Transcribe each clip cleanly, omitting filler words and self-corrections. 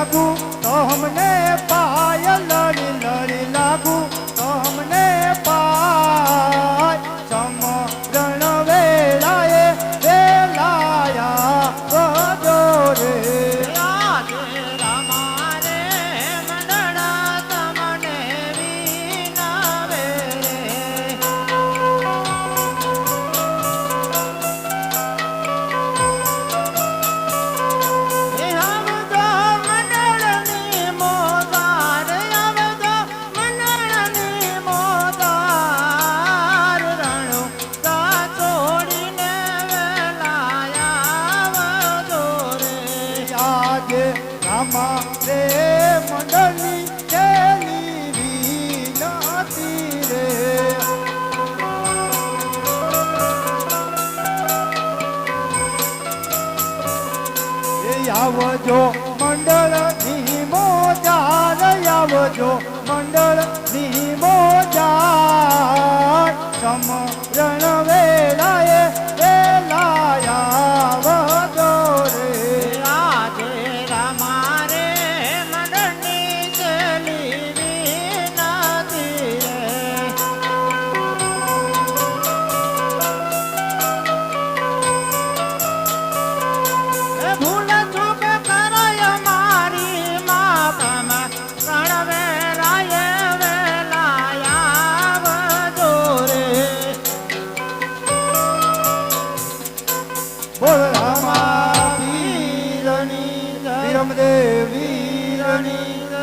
लागू तो हमने पाय, लड़ी लड़ी लागू तो हमने पाय। समरण वेलाए वेलाया बजो रे। रे मंडली चली विनती रे। आवजो मंडल नी मोजार, आवजो मंडल नी मोजार। समरण वेलाए वेलाया आवजो रे।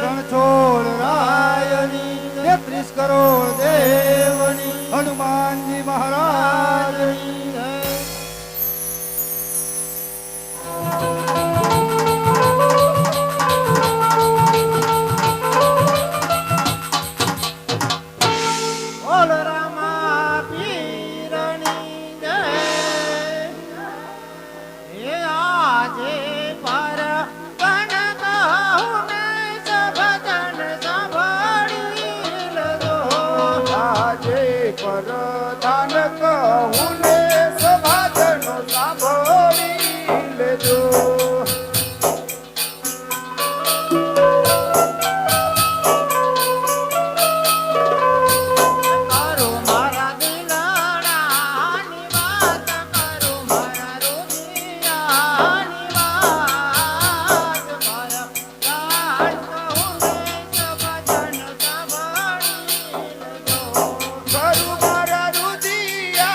रणछोड़ रायनी 33 करोड़ देवनी हनुमान जी महाराज। बोल रामा पीरनी जय। आजे पर प्रधान कहूँ ने सभाजनो साभोरी लेजो। करो मारा दिलडानी बात, करो मारा रुदिया निवास। प्रधान कहूँ ने सभाजनो साभोरी लेजो। करू मारा रुदिया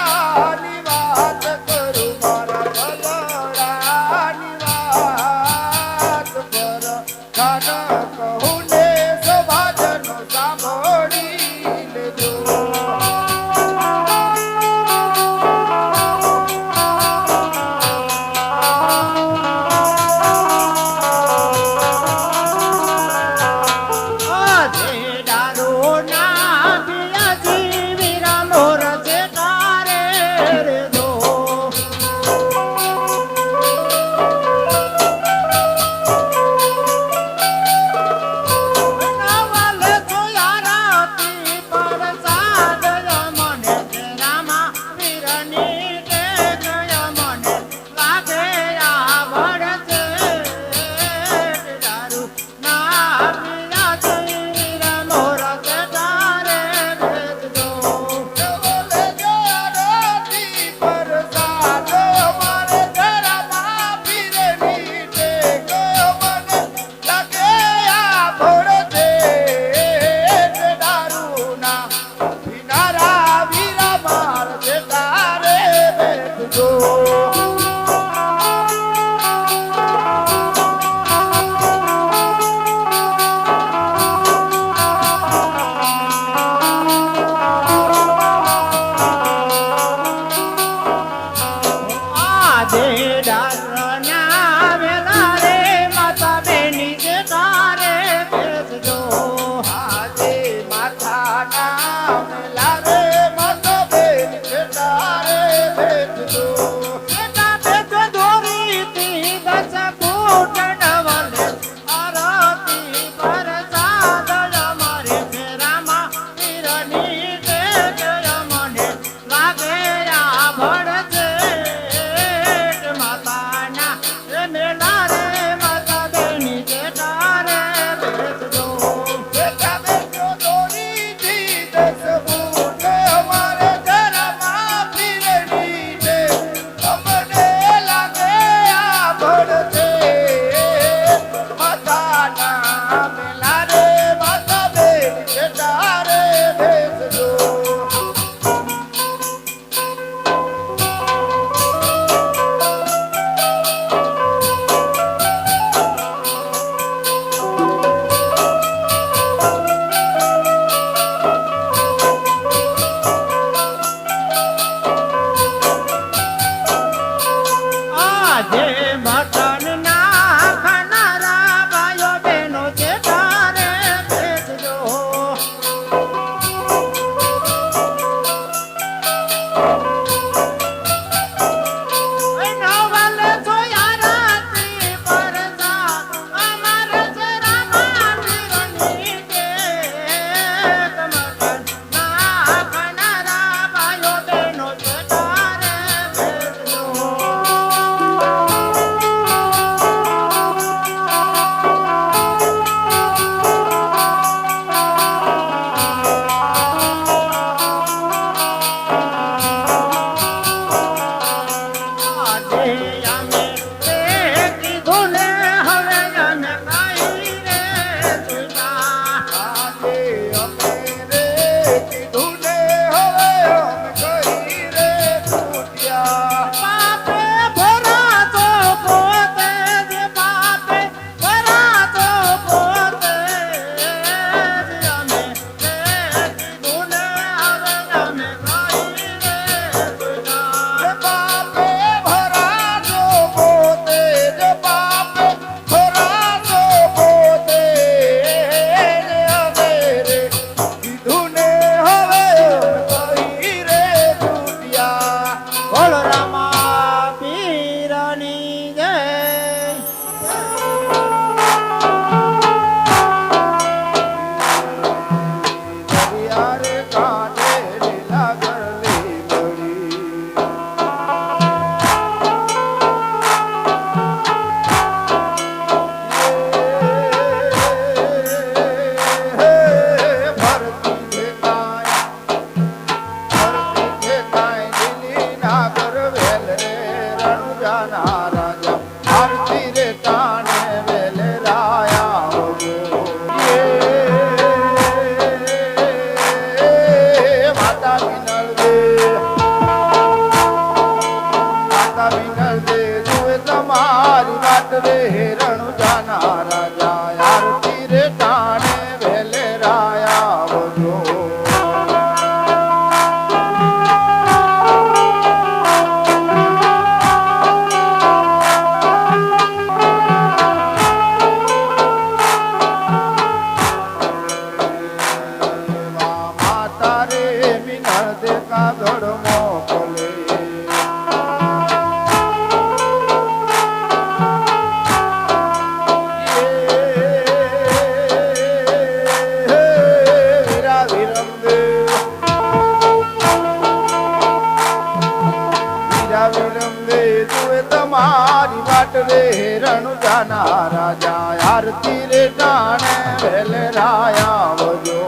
તમારી વાટ રે રણુજાના રાજા આરતી રે ટાણે વેલે રાયા આવજો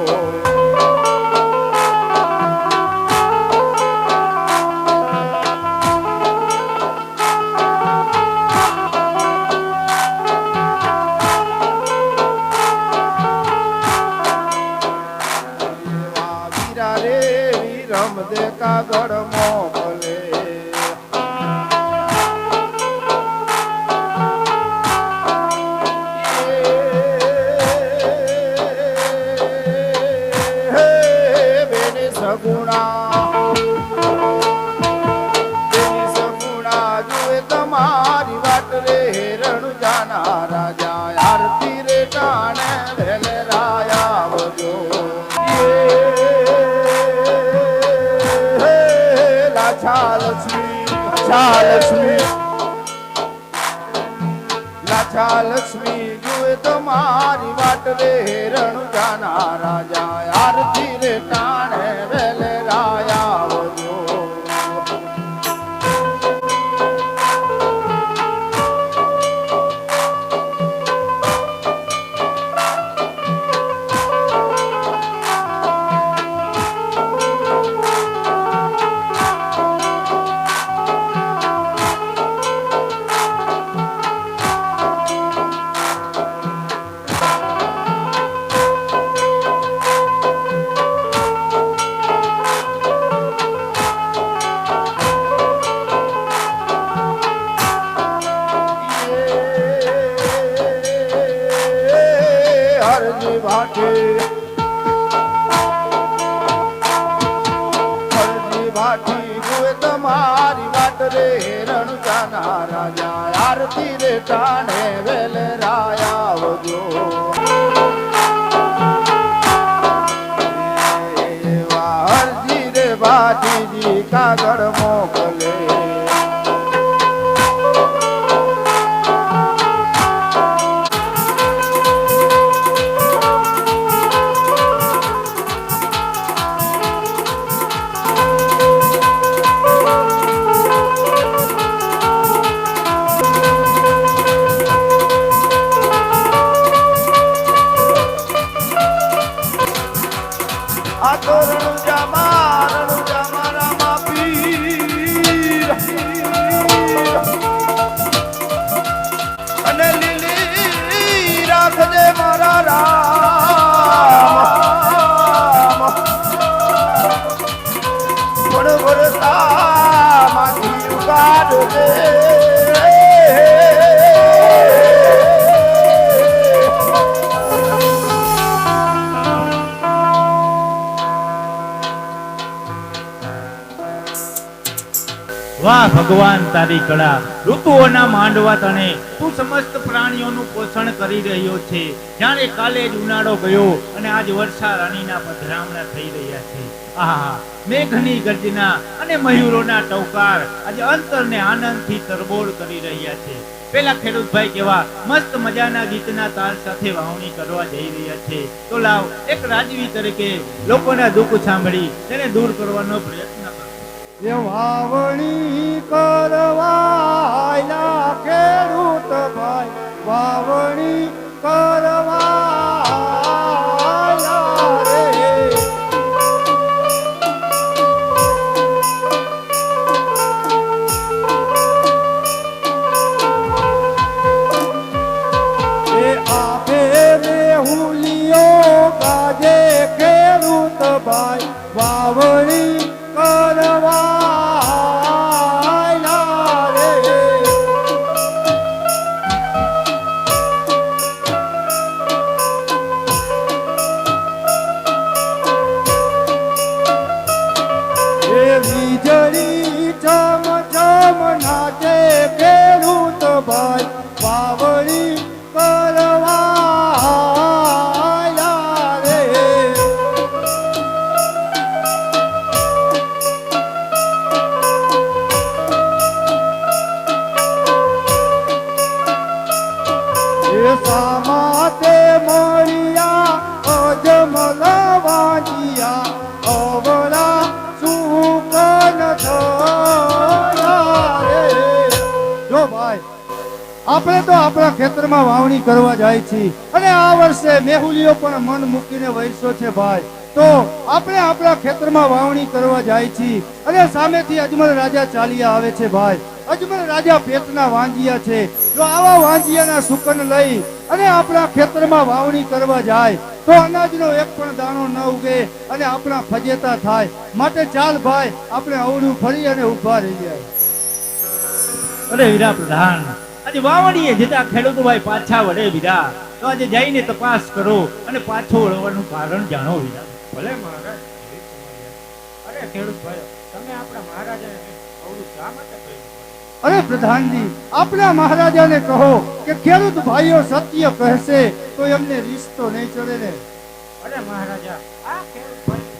રમદે કાગળ મોકલે બેને સગુણા જુએ તમારી વાટ રે રણુજાના રાજા આરતી રે ટાણે વેલે રાયા આવજો લાછા લક્ષ્મી જુએ તમારી વાટ રે રણુજાના રાજા આરતી રે ટાણે વેલે રાયા આવજો હરજી ભાટી જુએ તમારી વાટ રે રણુજાના રાજા આરતી રે ટાણે વેલે રાયા આવજો હરજી રે ભાટીજી કાગળ મોકલે આ તો રણુજા રામા પીર અને લીલી રાખજે મારા રામ પણ વરસા માંથી ઉગાડજે વાહ ભગવાન તારી કળા ઋતુઓના માંડવા તણે તું સમસ્ત પ્રાણીઓનું પોષણ કરી રહ્યો છે જાણે કાલે જ ઉનાળો ગયો અને આજ વર્ષા રાણીના પધરામણા થઈ રહ્યા છે આહા મેઘની ગર્જના અને મયુરોના ટવકાર આજે અંતરને આનંદથી તરબોળ કરી રહ્યા છે પેલા ખેડૂતભાઈ કેવા મસ્ત મજાના ગીતના તાલ સાથે વાવણી કરવા જઈ રહ્યા છે તો લાવ એક રાજવી તરીકે લોકોના દુઃખ સાંભળી તેને દૂર કરવાનો પ્રયત્ન કરો વાવણી કરવા ખેડૂત ભાઈ વાવણી કરવા રે એ આપે રે હુલિયો ગાજે ખેડૂત ભાઈ વાવણી વીજળી ચમ ચમ નાચે ખેડૂત ભાઈ વાવણી કરવા રે એ સામાતે મળ્યા અજમલ વાંજિયા અવળા સુકન થયા રે જો ભાઈ આપણે તો આપણા ખેતરમાં વાવણી કરવા જાય છીએ અને આ વર્ષે મેહુલીઓ પણ મન મૂકીને વરસ્યો છે ભાઈ. તો આપણે આપણા ખેતરમાં વાવણી કરવા જાય છીએ અને સામેથી અજમલ રાજા ચાલ્યા આવે છે ભાઈ. અજમલ રાજા પેટના વાંજિયા છે. જો આવા વાંજિયાના સુકન લઈ અને આપણા ખેતરમાં વાવણી કરવા જાય તો અનાજનો એક પણ દાણો ન ઉગે અને આપણા ફજેતા થાય. માટે ચાલ ભાઈ, આપણે અવળું ફરી અને ઊભા રહી જાય. અરે વીરા પ્રધાન, આજે વાવણીએ જતા ખેડૂતો ભાઈ પાછા વળે વીરા. તો આજે જઈને તપાસ કરો અને પાછો વળવાનું કારણ જાણો વીરા. ભલે મહારાજ. અરે ખેડૂત ભાઈઓ, તમે આપણા મહારાજાને અવળું શા માટે કહ્યું? અરે પ્રધાનજી, આપણા મહારાજાને કહો કે ખેડૂત ભાઈઓ સત્ય કહેશે તો એમને રિશ્તો નહીં ચડે ને. અરે મહારાજા, આ ખેડૂત ભાઈ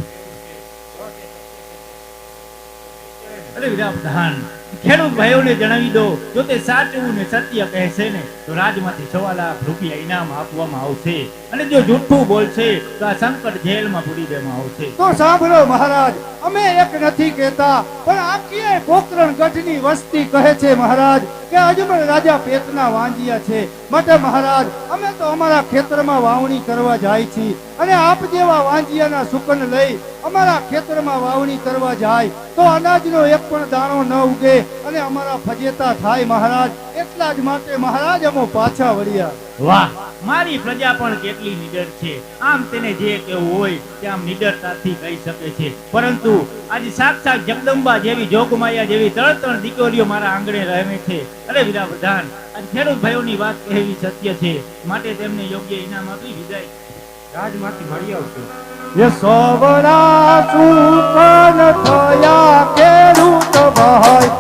અરે વીરા પ્રધાન, ખેડૂત ભાઈઓને જણાવી દો, જો તે સાચું ને સત્ય કહેશે ને તો રાજમાંથી 1.25 લાખ રૂપિયા ઇનામ આપવામાં આવશે અને જો જૂઠું બોલશે તો આ સંકટ જેલમાં પૂરી દેવામાં આવશે. તો સાંભળો મહારાજ, અમે એક નથી કહેતા પણ આખી પોકરણ ગઢની વસ્તી કહે છે મહારાજ કે અજમલ રાજા પેટના વાંજિયા છે. માટે મહારાજ, અમે તો અમારા ખેતરમાં વાવણી કરવા જાય છીએ અને આપ જેવા વાંજિયાના સુકન લઈ અમારા ખેતરમાં વાવણી કરવા જાય તો અનાજનો એક પણ દાણો ન ઉગે અને અમારા ફજેતા થાય મહારાજ. એટલા જ માટે મહારાજ અમે પાછા વળ્યા. વાહ, મારી પ્રજા પણ કેટલી નિડર છે. આમ તેને જે કહેવું હોય તે આમ નિડરતાથી કહી શકે છે. પરંતુ આજે સાક્ષાત જગદંબા જેવી, જોગમાયા જેવી 3 દીકરીઓ મારા આંગણે રહે છે. અરે વીરા પ્રધાન, આજે ખેડૂત ભાઈઓની વાત કહેવી સત્ય છે. માટે તેમને યોગ્ય ઇનામ આપી વિદાય રાજમાંથી મળી આવશું. એ સોવડા સુકન થયા ખેડૂત ભાઈ.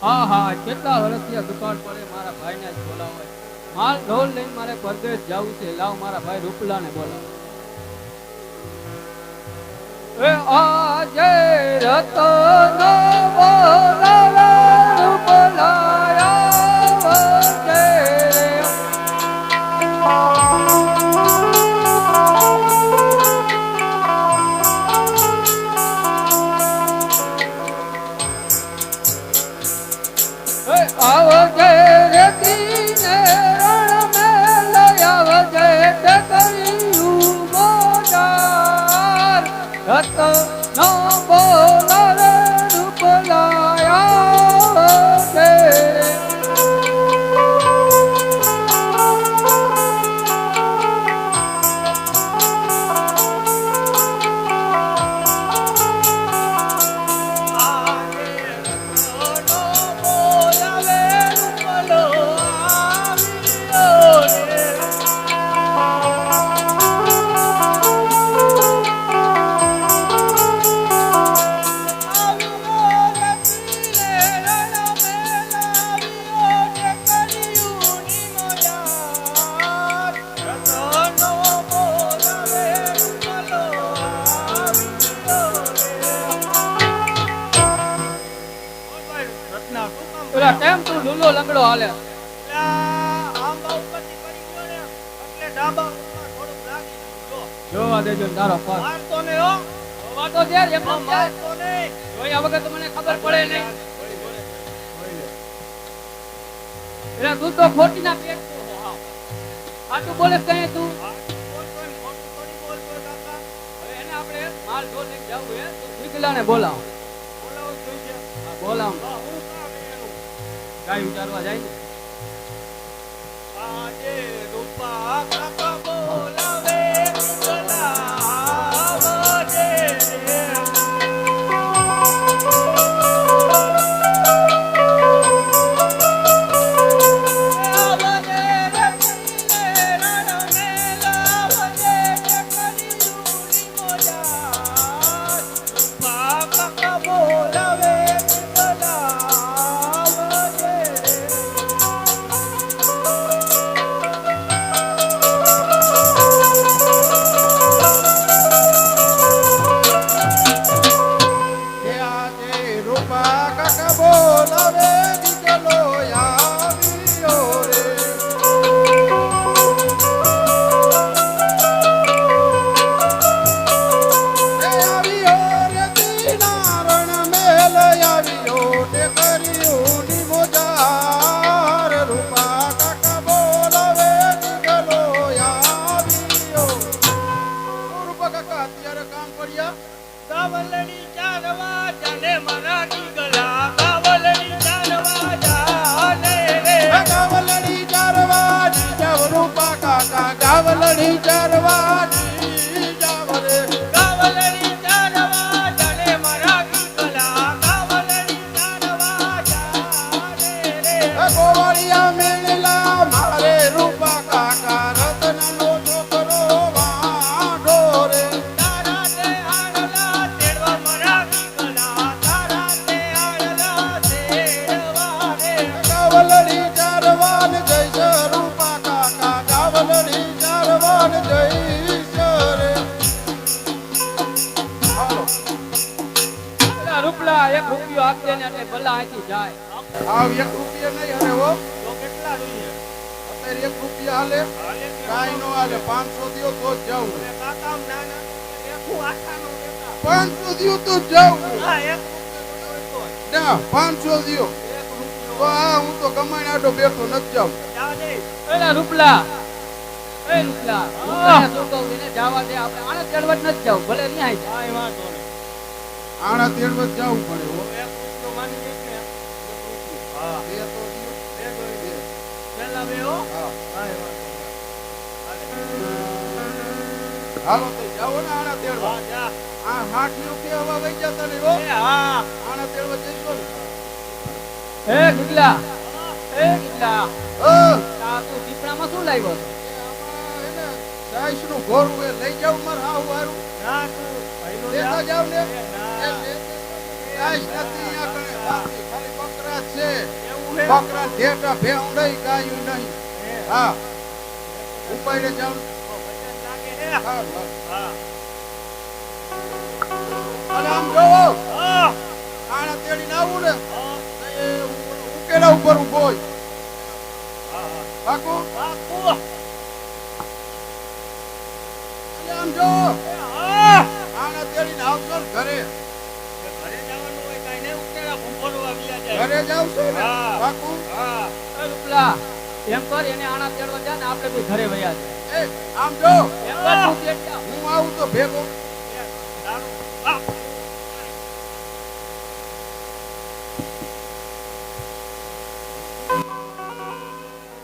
હા હા કેટલા વર્ષથી આ દુકાન પડે મારા ભાઈને જ બોલાવો માલ ઢોલ લઈને મારે પરદેશ જવું છે લાવ મારા ભાઈ રૂપલાને બોલાવો એ આજે રતનો બોલાવે રૂપલાયા વજે આવજે રેતીને રણ મેં લઈ આવજે તે કર્યું મોજાર રતનો બોલાવે રૂપલાયા વજે કેમ તું લુલો લંગડો હાલે જોવા દેજો તારો પાસ વાતો દે એમ જોયા વગર તો મને ખબર પડે નહીં એટલે તું તો ખોટી ના પેટ આ તું બોલે કઈ તું એને આપણે માલ ઢોલ લઈને જવું હે તો વિકલાને બોલાવ બોલાવ ગાય ઉતારવા જાય ને આજે રૂપા કાકા બોલાવે બોલાવજે ગાવલડી ચારવાની જાવ રે ગાવલડી ચારવા જાને મારા ગીગલા ગાવલડી ચારવા જાને રે ગોવાળિયા મેળલા મારે રૂપા કાકા રતનનો છોકરો વાઢો રે તારા તે આળલા તેડવા મારા ગીગલા તારા તે આળલા તેડવા રે ગાવલડી ચારવાન જય રૂપા કાકા ગાવલડી રૂપલા એક રૂપિયો આપજે ને એટલે ભલા અહીંથી જાય આવ 1 રૂપિયો નહીં હાલે હો તો કેટલા જોઈએ અત્યારે 1 રૂપિયો હાલે કાઈ નો હાલે 500 દિયો તો જ જાવ કાકા નાના એકુ આખાનો દેતા 500 દિયો તો જ જાવ હા 1 રૂપિયો ના 500 દિયો 1 રૂપિયો તો આ હું તો કમાઈને આડો બેઠો નથી જાવ જા દે એલા રૂપલા એ રૂપલા રૂપલા શું કહું એને જવા દે આપણે આને ચડવત નથી જાવ ભલે ન્યાય જાય આ વાતો ને આણા તેડવત જાવું પડે હો 1 રૂપિયો માની દે ને 1 રૂપિયો હા બે તો દિયો બે ગઈ દે પેલા બે હો હા કાઈ વાતો હાલો તો જાઓ ને આણા તેડવા જા આ 60 રૂપિયા હવા વઈ જતા ને હો હા આણા તેડવા જઈશો ને એ ગિગલા ઓ તા તું દીપડામાં શું લાવ્યો હતો આમાં એને સાઈસ નું ઘોરું એ લઈ જાવ માર હાવ વારું ના તું ભાઈનો લેતા જાવ ને સાઈસ નથી આ કણે ખાલી બકરા છે હે? બકરા જેઠા ભેહું નહીં ગાયું નહીં હા ઉપાડે જાઉં વચન લાગે હે હા હા. હા અને આમ જોવો હા આણા તેડીને આવું ને હા તો એ ઉકેલા ઉપર ઉભો હોય હા પાકું બાપુ અને આમ જો હા આણા તેડીને આવશો ને ઘરે ઘરે જવાનું હોય કાઈ નહીં ઉકેલા ભૂંભોરવા વ્યા જાય ઘરે જાવ છો ને હા. પાકું હા એ રૂપલા એમ કર એને આણા તેડવા જા ને આપણે બી ઘરે વયા જાય એ આમ જો એમ કર તું તેડ જા. હું આવું તો ભેગો સારું બાપુ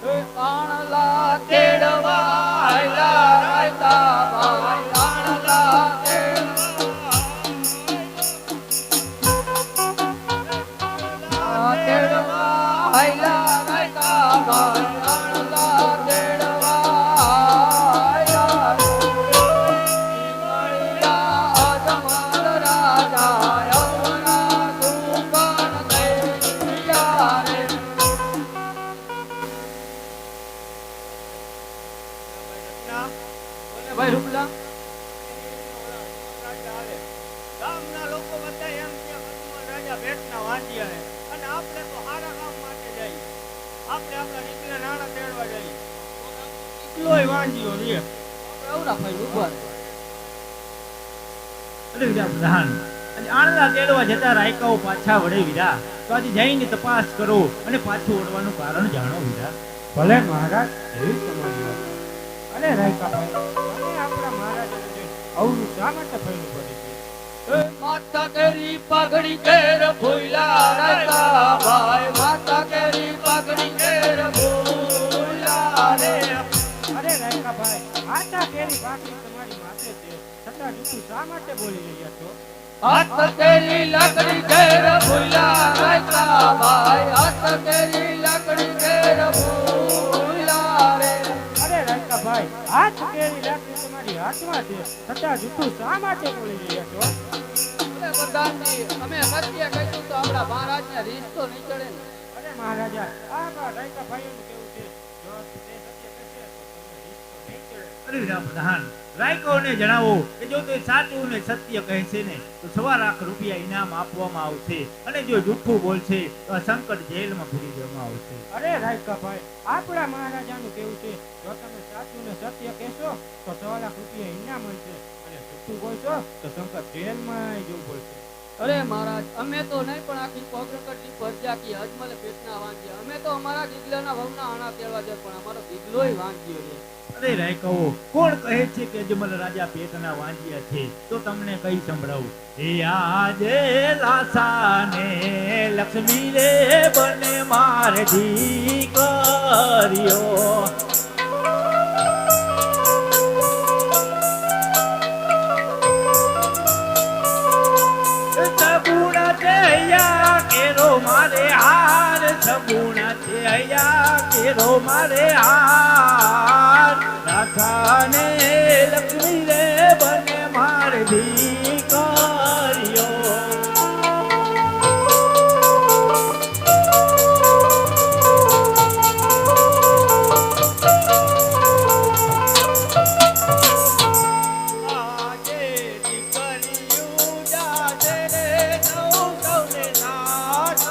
એ આણલા તેડવા આયલા રાયતા ભાઈ આણલા તેડવા આયલા રાયતા ભાઈ આણલા તેડવા આયલા મળ્યા અજમલ રાજા યવના સુકન દૈયા રે ભાઈ રૂપલા ગામના લોકો બધા એમ કે હનુમાન રાજા ભેટના વાંઢિયા હે અને આપણે તો સારા કામ માટે જઈએ આપણે આપણા દીકરા નાણા તેડવા જઈએ એટલોય વાંઢિયો રે એવડા ભાઈ ઉભા રહે. અરે વીરા પ્રધાન આજે આણંદા તેડવા જતા રાયકાઓ પાછા વળે વીરા તો આજે જઈને તપાસ કરો અને પાછું વળવાનું કારણ જાણો વીરા. ભલે મહારાજ એવી તમારી વાત અરે રાયકાભાઈ તમે આપણા મહારાજાને જોઈ અવરું શા માટે ફર્યું પડે છે એ માતા કેરી પાઘડી કેર ભૂલા રાયતા ભાઈ માતા કેરી પાઘડી કેર ભૂલા રે અરે રાયકાભાઈ આટા કેરી ભાખરી તમારી માથે છે છતાં જૂઠું શા માટે બોલી રહ્યા છો હાથ કેરી લાકડી કેર ભૂલા રાયતા ભાઈ હાથ કેરી લાકડી કેર ભૂલા રે અરે રાયકાભાઈ હાથ કેરી લાકડી તમારી હાથમાં છે છતાં જૂઠું શા માટે બોલી રહ્યા છો અરે પ્રધાનજી અમે સત્ય કહ્યું તો આપણા મહારાજને રીસ તો નહીં ચડે ને અરે મહારાજા આ રાયકાભાઈઓનું કેવું છે જો તે સત્ય કહેશે તો તમને રીસ તો નહીં ચડે અરે વીરા પ્રધાન રાયકાઓને જણાવો કે જો તે સાચું ને સત્ય કહે છે ને તો 1.25 લાખ રૂપિયા ઇનામ આપવામાં આવશે અને જો જૂઠું બોલશે તો આ સંકટ જેલમાં પૂરી દેવામાં આવશે. અરે રાયકાભાઈ આપણા મહારાજાનું કેવું છે જો તમે સાચું ને સત્ય કહેશો તો 1.25 લાખ રૂપિયા ઇનામ મળશે અને જૂઠું બોલશો તો સંકટ જેલમાં જવું પડશે અરે મહારાજ અમે તો નહીં પણ આખી કોગ્રકટની પ્રજા કી અજમલ પેટના વાંચ્યા અમે તો અમારા ગીગલાના વહુના આણા તેડવા જાય પણ અમારો ગીગલોય વાંચ્યો છે અરે રાયકાઓ કોણ કહે છે કે અજમલ રાજા પેટના વાંજિયા છે તો તમને કઈ સંભળાવું. એ આજે લાસાને લક્ષ્મી રે બને મારે દીકરીઓ સગુણા છે અહીંયા કેરો મારે હાર સગુણા છે અહીંયા કેરો મારે હાર રાધાને લક્ષ્મી રે બને મારે દીકરીઓ. આજે દીકરીઓ જાતે રે સૌ સૌને નાથ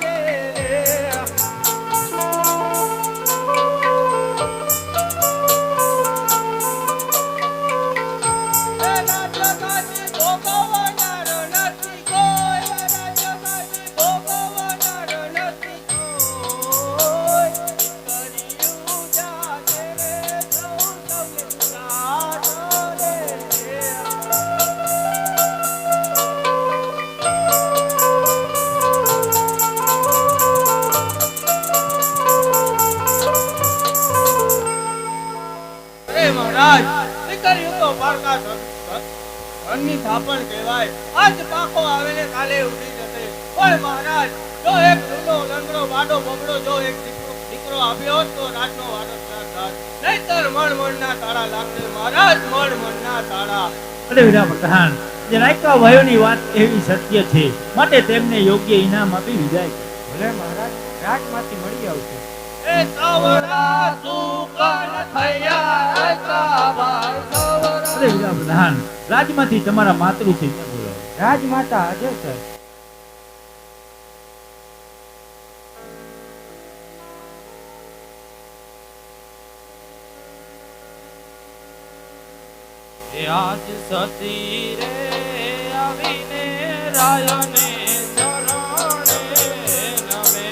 રે રાજગાદી ભોગવનાર નથી કોઈ રાજગાદી ભોગવનાર નથી કોઈ દીકરીઓ જાતે રે સૌ સૌને નાથ રે અરે મહારાજ દીકરીઓ તો પારકા ધનની થાપણ કહેવાય આજ પાકો આવે ને કાલે ઉડી જશે પણ મહારાજ જો એક જૂનો લંગડો વાડો બગડો જો એક દીકરો આવ્યો હોત તો રાજનો વારસદાર થાત નહીતર મણના તાળા લાગશે મહારાજ મણના તાળા. અરે વીરા પ્રધાન જે રાયકા ભાઈઓની વાત એવી સત્ય છે માટે તેમને યોગ્ય ઇનામ આપી વિદાય કરો. ભલે મહારાજ રાજમાંથી મળી આવશે. એ સવરા સુકન થયા તા ભાઈ સવરા. અરે વીરા પ્રધાન, રાજમાંથી તમારા માતૃશ્રીને બોલાવો. રાજમાતા હાજર છે. આજ સતી રે આવીને રાયને ચરણે નમે.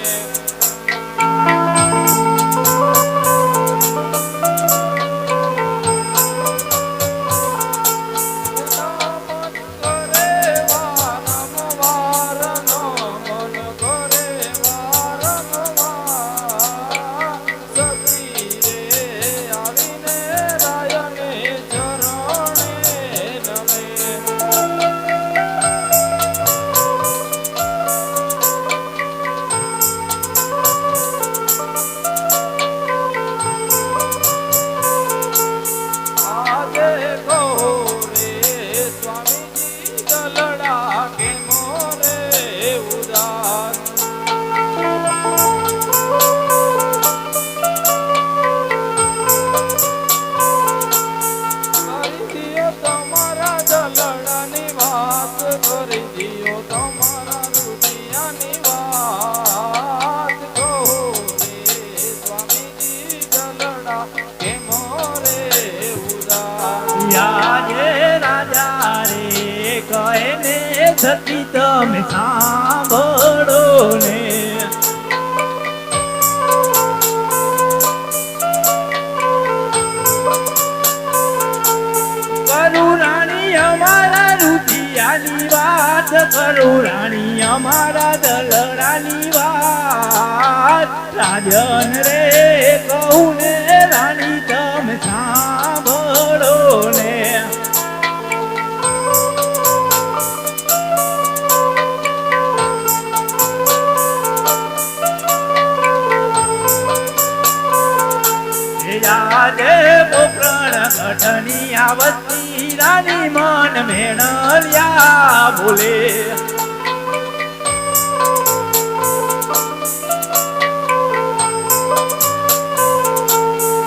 મન કરે વારંવાર નો મન કરે વારંવાર. સતી રે આવીને રાયને ચરણે નમે. આજે કહો રે સ્વામીજી દલડા કે મોરે ઉદાસ. કરી દિયો તમારા દલડાની વાત, કરી દિયો તમારા રૂપિયાની વાત. કહો રે સ્વામીજી દલડા કે મોરે ઉદાસ. યાજે રાજા રે કહે ને સતી તમે સાંભળો ને. કરું રાણી અમારા રૂપિયાની વાત, કરું રાણી અમારા દલડાની વાત. રાજન રે કહું ને રાણી તમે સાંભળો ને. આજે પોકરણ ગઢની આવતી રાની મન મેળ્યા બોલે.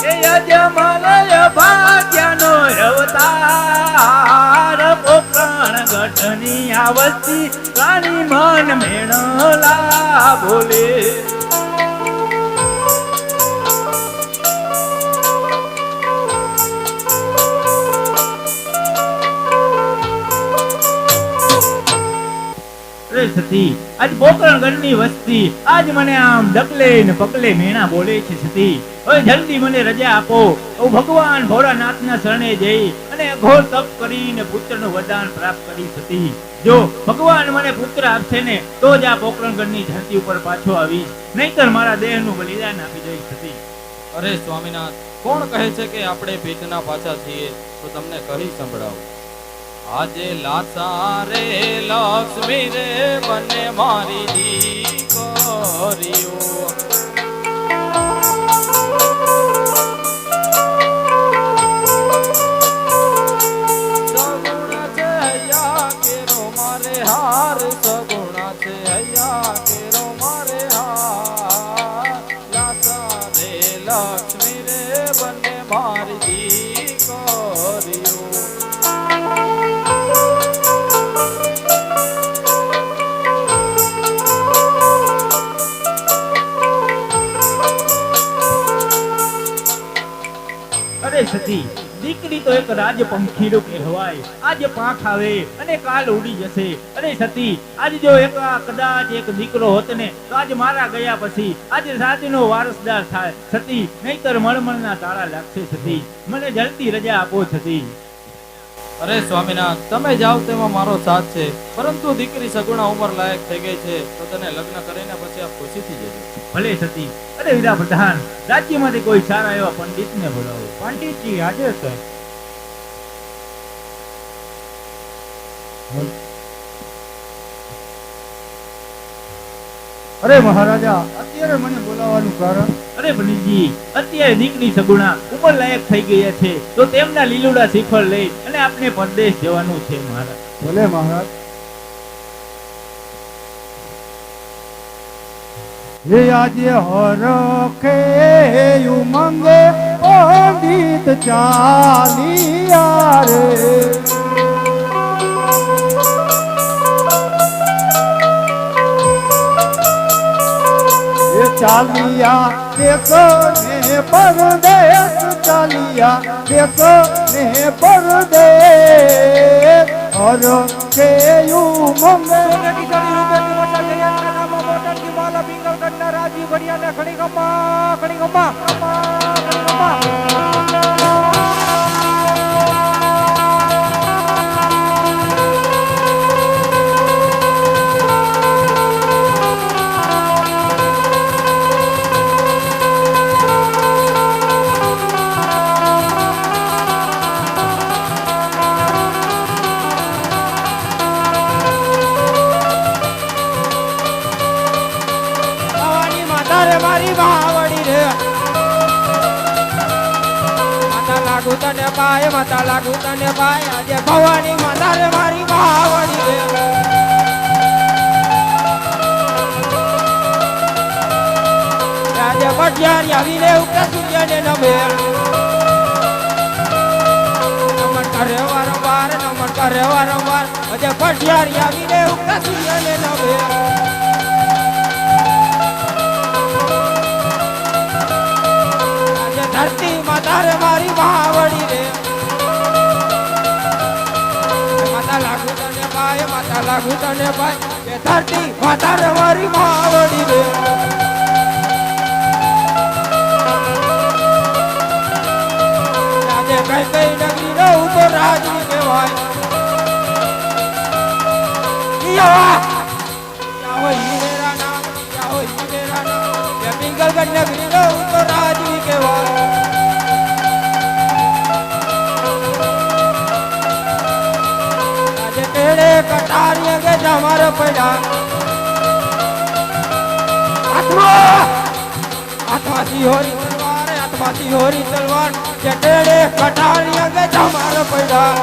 એ યજમાનય ભાગ્યનો અવતાર, પોકરણ ગઢની આવતી રાની મન મેળલા બોલે. રે સતી, આજ પોકરણગઢની વસ્તી આજ મને આમ ડગલે ને પગલે મેણા બોલે છે. સતી, હવે જલ્દી મને રજા આપો. હું ભગવાન ભોળાનાથના શરણે જઈ અને ઘોર તપ કરીને પુત્રનું વરદાન પ્રાપ્ત કરી. સતી, જો ભગવાન મને પુત્ર આપશે ને તો જ આ પોકરણગઢની ધરતી ઉપર પાછો આવીશ, નહીતર મારા દેહનું બલિદાન આપી દઈશ. સતી, અરે સ્વામિનાથ, કોણ કહે છે કે આપણે ભીતના પાછા છીએ? તો તમને કહી સંભળાવું. આજે લાસા રે લક્ષ્મી રે બંને મારી દીકરીઓ. સગુણા છે હૈયા કેરો મારે હાર, સગુણા છે હૈયા કેરો મારે હાર. લાસા રે લક્ષ્મી રે બંને મારી દીકરીઓ. અરે સતી, દીકરી તો એક રાજ પંખીડું કહેવાય. આજે પાંખ આવે અને કાલ ઉડી જશે. અરે સતી, આજે જો કદાચ એક દીકરો હોત ને તો આજ મારા ગયા પછી આજે રાજનો વારસદાર થાય. સતી, નહીતર મળમળના તાળા લાગશે. સતી, મને જલ્દી રજા આપો. સતી, અરે સ્વામિનાથ, તમે જાઓ તેમાં મારો સાથ છે, પરંતુ દીકરી સગુણા ઉંમર લાયક થઈ ગઈ છે તો તેને લગ્ન કરીને પછી આપ ખુશીથી જજો. ભલે સતી. અરે વીરા પ્રધાન, રાજ્યમાંથી કોઈ સારા એવા પંડિતને બોલાવો. પંડિતજી હાજર છે. અરે મહારાજા, અત્યારે મને બોલાવવાનું કારણ? અરે પંડિતજી, અત્યારે દીકરી સગુણા ઉંમર લાયક થઈ ગયા છે તો તેમના લીલુડા શ્રીફળ લઈ અને આપને પરદેશ જવાનું છે મહારાજ. ભલે મહારાજ. હે આજે હરખે ઉમંગે પંડિત ચાલિયા રે એ ચાલિયા દેશ ને પરદેશ ચાલિયા દેશ ને પરદેશ હરખે ઉમંગે રાજી ઘડિયા ખડી ગમા મારી બાવડી રે માતા લાગુ તને પાય માતા લાગુ તને પાય આજે ભવાની માતા રે મારી બાવડી રે આજે પટિયારી આવીને ઉકે સૂર્યને નમે નમન કરે વારંવાર આજે પટિયારી આવીને ઉકે સૂર્યને નમે ધરતી માતા રે મારી બાવડી રે માતા લાગુ તને પાય એ ધરતી માતા રે મારી બાવડી રે આજે કઈ નગરી રે ઉતો રાજની કહેવાય પિંગલગઢ નગરી રે ઉતો રાજની કહેવાય કટારી અંગે જમાર પડ્યા હાથમાંથી હોરી તલવાર ચટેડે કટારી અંગે જમાર પડ્યા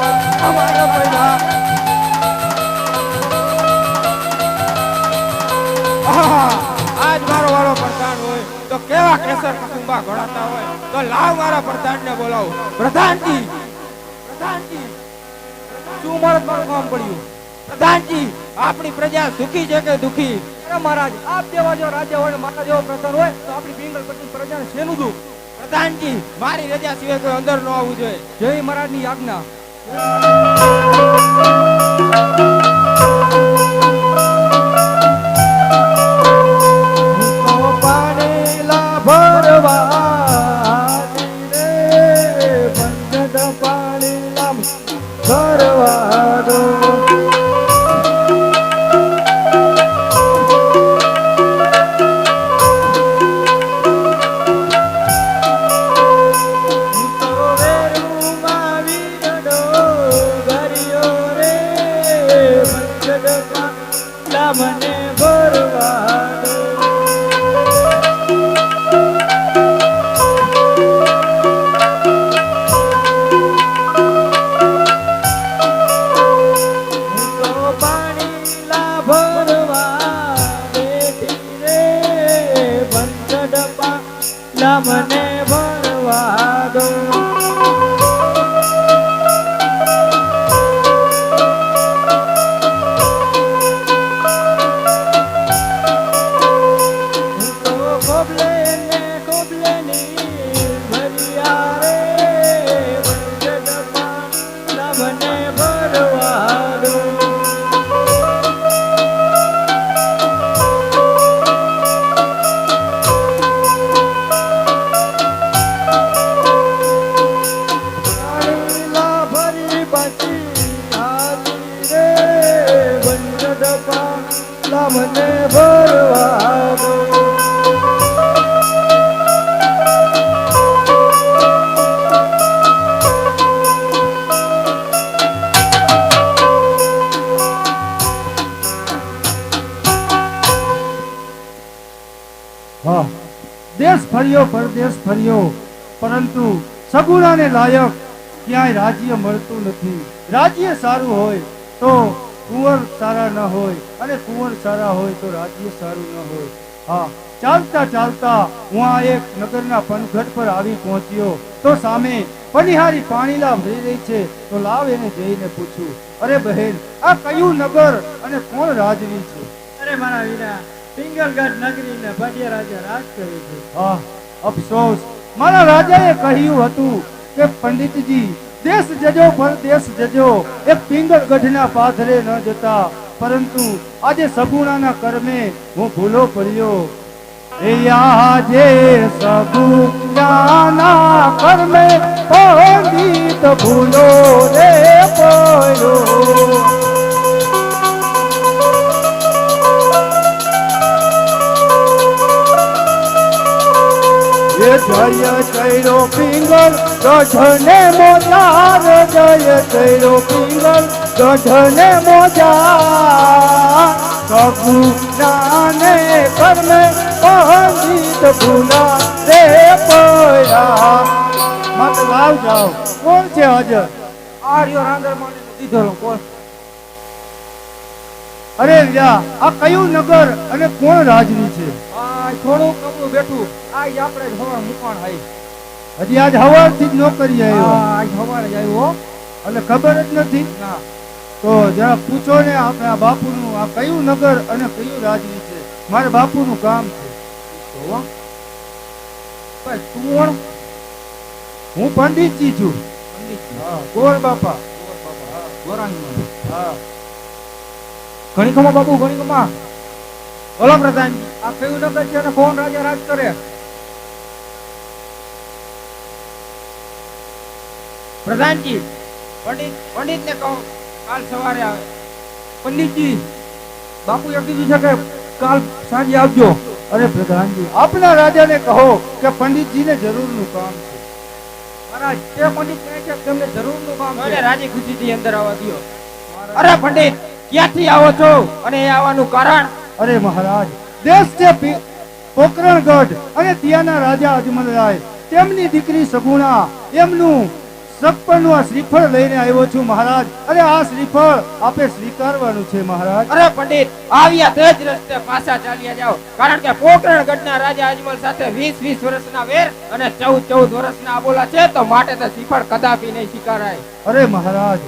આજ મારો વાળો પ્રધાન હોય તો કેવા કેસર કુંભા ઘોડાતા હોય તો લાવ મારા પ્રધાનને બોલાવો પ્રધાનજી શું મારું કામ પડ્યું પ્રધાનજી આપણી પ્રજા સુખી છે કે દુખી અરે મહારાજ આપ જેવા જો રાજા હોય મારા જેવો પ્રધાન હોય તો આપણી પિંગલગઢની પ્રજાને શેનું દુઃખ પ્રધાનજી મારી રજા સિવાય કોઈ અંદર ન આવવું જોઈએ જય મહારાજની આજ્ઞા મને ભરવા દો પાણી લા ભરવા બેઠી રે બંધ ડબ્બા લા મને ભરવા દો મને ભરવા દો દેશ ફર્યો પરદેશ ફર્યો પરંતુ સગુણાને લાયક ક્યાંય રાજ્ય મળતું નથી રાજ્ય સારું હોય તો કુંવર સારા ન હોય અને કુંવર સારા હોય તો રાજ્ય સારું ન હોય હા, ચાલતા ચાલતા હું આ એક નગરના પનઘટ પર આવી પહોંચ્યો તો સામે પનિહારી પાણીલા ભરી રહી છે. તો લાવ એને જઈને પૂછું, અરે બહેન, આ કયું નગર અને કોણ રાજવી છે? અરે મારા વીરા, પિંગલગઢ નગરી ને ભટિયા રાજા રાજ કરે છે. આહ, અફસોસ, મારા રાજાએ કહ્યું હતું કે પંડિતજી, દેશ જજો પરદેશ જજો, એક પિંગલગઢના પાથરે ન જતા. પરંતુ આજે સગુણાના કર્મે હું ભૂલો પડ્યો. એ આજે સગુણાના કર્મે પંડિત ભૂલો રે પડ્યો. એ જય ચૈરો પિંગલ ગઢને મોજાર, જય ચૈરો પિંગલ ગઢને મોજાર. સગુણાને કર્મે પંડિત ભૂલા રે પડ્યા. મત લાવ જાઓ, કોણ છે હાજર? આર્યો રાંદર મને દીધો કોણ? અરે લ્યા, આ કયું નગર અને કોણ રાજવી છે? આ થોડું કમળું બેઠું, આજ આપણે જ હવા મુકાણ આવી. હજી આજ હવારથી જ નોકરી આવ્યો આજ હવારે જ આવ્યો. એટલે ખબર જ નથી. ના, તો જરા પૂછો ને આપણા બાપુનું આ કયું નગર અને કયું રાજવી છે? મારા બાપુનું કામ છે. જોવા ભાઈ, તું કોણ? હું પંડિતજી છું. હા, ગોર બાપા. ગોરાણી. હા, ઘણી ખમા બાપુ, ઘણી ખમા. બોલો પ્રધાનજી, આ કયું નગર છે અને કોણ રાજા રાજ કરે? પ્રધાનજી, પંડિત ને કહો કાલ સવારે આવે. પંડિતજી, બાપુ એ કીધું છે કે કાલ સાંજે આવજો. અરે પ્રધાનજી, આપના રાજાને કહો કે પંડિતજીને જરૂરનું કામ છે. મહારાજ, તે પંડિત કહે છે કે તેમને જરૂરનું કામ છે. રાજી ખુશીથી અંદર આવવા દ્યો. અરે પંડિત, ક્યાંથી આવો છો અને એ આવવાનું કારણ? અરે મહારાજ, દેશ છે પોકરણગઢ અને ત્યાંના રાજા અજમલરાય, તેમની દીકરી સગુણા, એમનું સગપણનું આ શ્રીફળ લઈને આવ્યો છું મહારાજ. અરે આ શ્રીફળ આપે સ્વીકારવાનું છે મહારાજ. અરે પંડિત, આવ્યા તે જ રસ્તે પાછા ચાલ્યા જાઓ, કારણ કે પોકરણગઢના રાજા અજમલ સાથે 20 વર્ષના વેર અને 14 વર્ષના બોલા છે, તો માટે તો શ્રીફળ કદાપી નહીં સ્વીકારાય. અરે મહારાજ,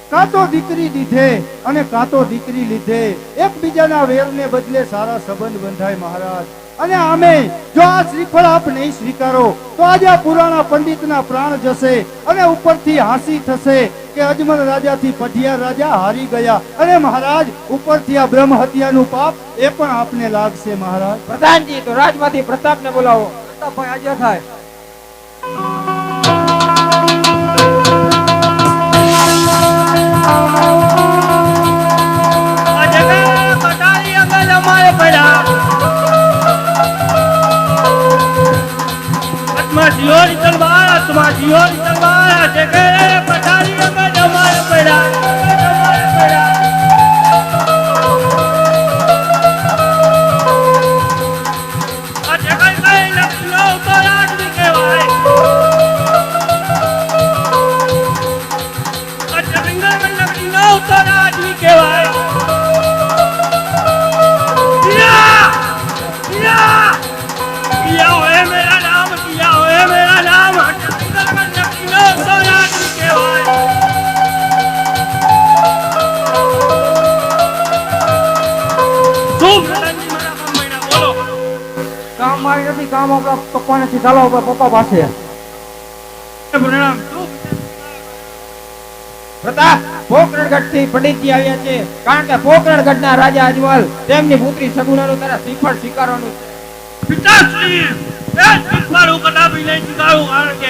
કાં તો દીકરી દીધે અને કાં તો દીકરી લીધે, એકબીજાના વેરને બદલે સારા સંબંધ બંધાય મહારાજ. અને આમે જો આ શ્રીફળ આપ નહીં સ્વીકારો તો આજે આ પુરાણા પંડિતના પ્રાણ જશે અને ઉપરથી હાંસી થશે કે અજમલ રાજાથી પઢિયાર રાજા હારી ગયા. અને મહારાજ, ઉપરથી આ બ્રહ્મ હત્યાનું પાપ એ પણ આપને લાગશે મહારાજ. પ્રધાનજી, તો રાજમાંથી પ્રતાપને બોલાવો. પ્રતાપભાઈ હાજર થાય. આ જગા પટારી અંગલ અમારે પડ્યા. જીઓની તલવાર, તમાર જીઓની તલવાર, જગા પટારી અંગલ અમારે પડ્યા. અમારે પડ્યા. આ જગા કઈ લખનો તો રાજવી કહેવાય. આ જગંગલ લખનો તો રાજવી કહેવાય. किया है मेरा नाम, किया है मेरा नाम, जंगल में नकीनो तो राजी कहेवाय. શું પ્રધાનજી મારા કામ મહિના બોલો? કામ મારી નથી, કામ આપણા પપ્પા નથી. ચાલો આપણે પપ્પા પાસે. પ્રણામ. પ્રતાપ, પોકરણગઢ થી પંડિતજી આવ્યા છે, કારણ કે પોકરણગઢના રાજા અજમલ તેમની પુત્રી સગુણાનું તારા શ્રીફળ સ્વીકારવાનું છે. પિતાશ્રી, એ શીખવાડું કદાપી નહીં સ્વીકારું, કારણ કે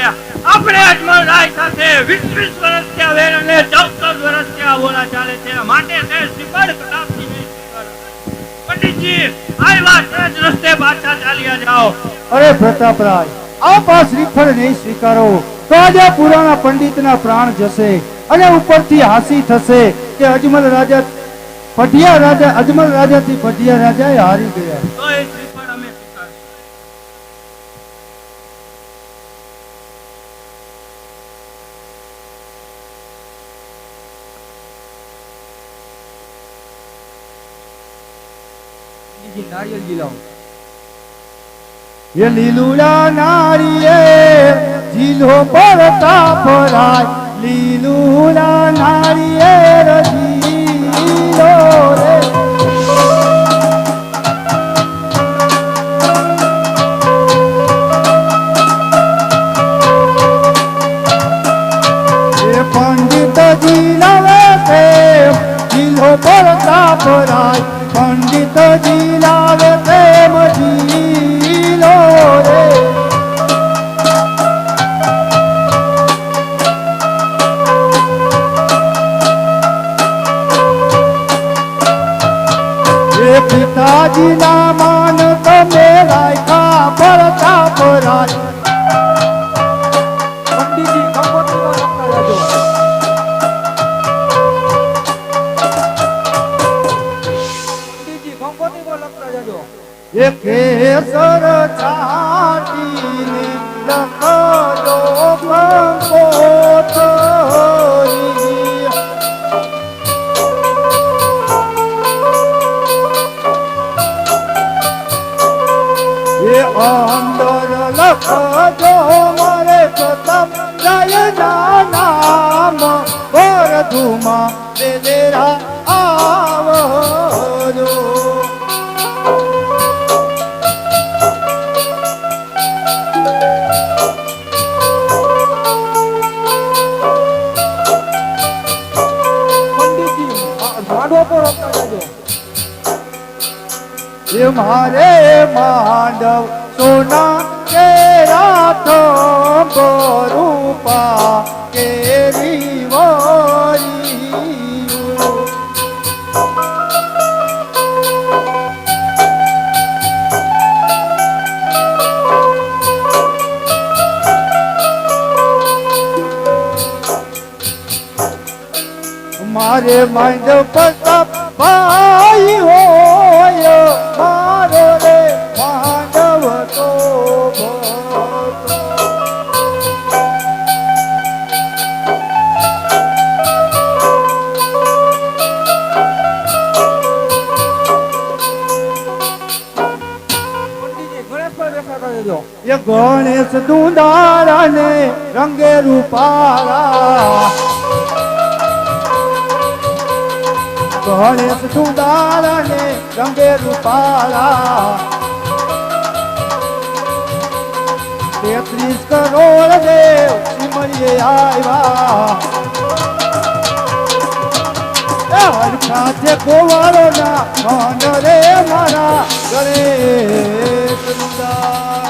આપણે અજમલ રાય સાથે 20 વર્ષ થયા વેર અને 14 વર્ષ થયા બોલા ચાલે છે, માટે તે શ્રીફળ કદાપી નહીં સ્વીકારું. પંડિતજી, આ વાત તે જ રસ્તે પાછા ચાલ્યા જાઓ. અરે પ્રતાપરાય, આપ આ શ્રીફળ નહીં સ્વીકારો તો આજે આ પુરાણા પંડિતના પ્રાણ જશે અને ઉપરથી હાંસી થશે કે અજમલ રાજા પઢિયા રાજા અજમલ રાજાથી પઢિયા રાજાએ હારી ગયા. તો એ શ્રીફળ અમે સ્વીકારીશું. નારિયેળ જીલાવો. એ લીલુડા નાળીએ જીલો પડતા ભરાય લીલુડા નાળીએ જીલો રે એ પંડિતજી લાવે છે જીલો પડતા ભરાય પંડિતજી લાવે છે જીલો રે એ પિતાજીના માન તમે રાખ્યા પડતા ભરાય પંડિતજી કંકોત્રીમાં લખતા જાજો. પંડિતજી કંકોત્રીમાં લખતા જાજો. એ કેસર છાટીને લખજો કંકોત્રી એ અંદર લખજો મારે પ્રથમ જયના નામ વરધુમાં દેરા આવજો પંડિતજી માંડવો પર લખતા જાજો. એ મારે માંડવ સોના કે રાતો રૂપા કેરી વરી મારે માંડવ પ્રતાપ ભાઈ હોય મારો રે માંડવ તો ભક્ત. પંડિતજી ગણેશ પર બેસાડતા જાજો. એ ગણેશ દુંદારા ને રંગે રૂપારા ગણેશ દુંદારા ને રંગે રૂપારા 33 કરોડ દેવ સિમરીએ આવ્યા હરખા છે ગોવાળો ના મન રે મારા ગણેશ દુંદારા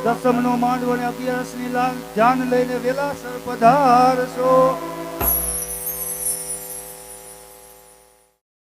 દસમનો માંડવો ને 11 ની લાલ જાન લઈને વેલા સર પધારશો